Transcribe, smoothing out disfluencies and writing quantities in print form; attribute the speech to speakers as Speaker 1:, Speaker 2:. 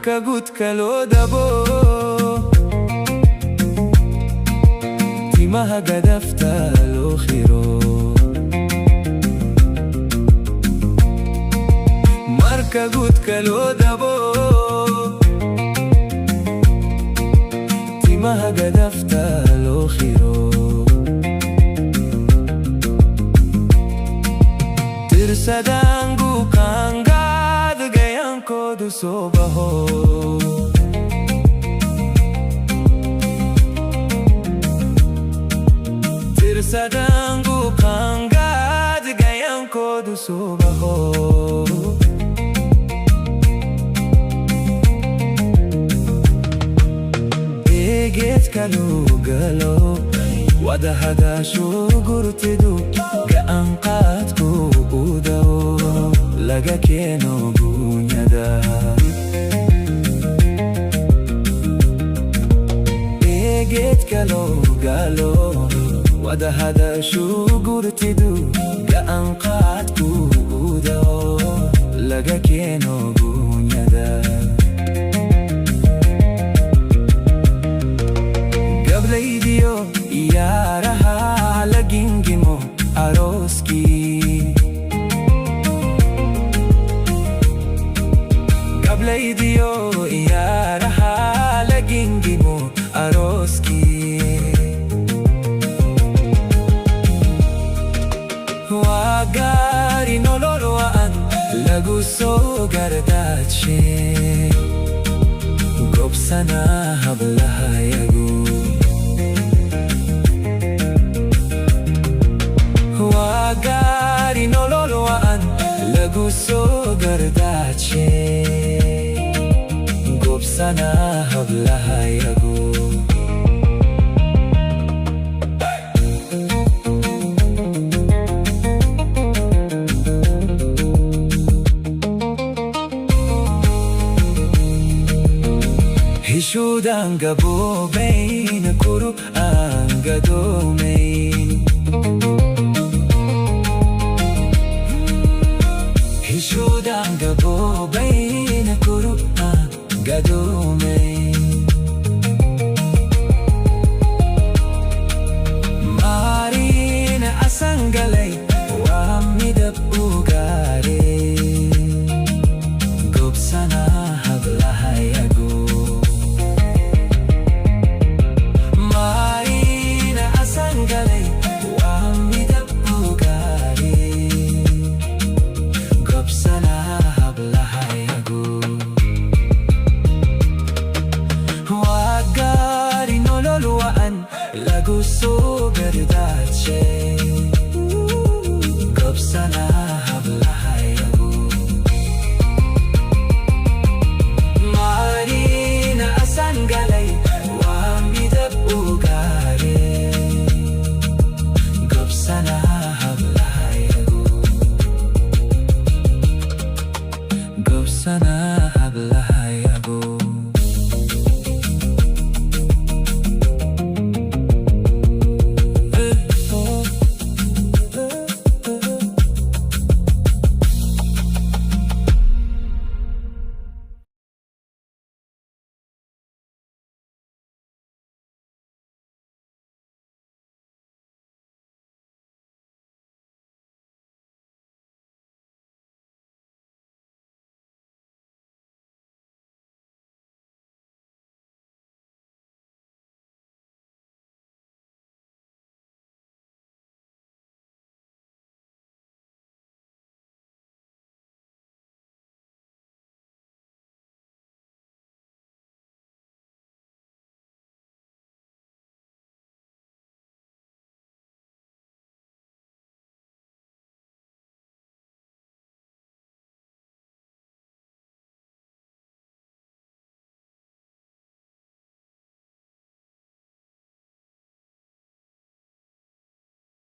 Speaker 1: Kagut kalo dabo Timaha gadafta lo khiro Kagut kalo dabo Timaha gadafta lo khiro Tirsadangu kangad gayan ko du sobaho Tirsadangu kangad gayan ko du sobaho Eget kalu galo wada hada shugurtidu gaanqad ku udao laga keno gunyada Eget kalu galo wada hada shugurtidu gaanqad ku udao laga keno gunyada Gablaydiyo iyaraha lagingimo aroski Gablaydiyo iyaraha lagingimo aroski Wagari nololwaan lagu so gardache Gobsana hablahayagu Wagari nololwaan lagu so gardache Gobsana hablahayagu Hishudan gabo bain kuru angado main Hishudan gabo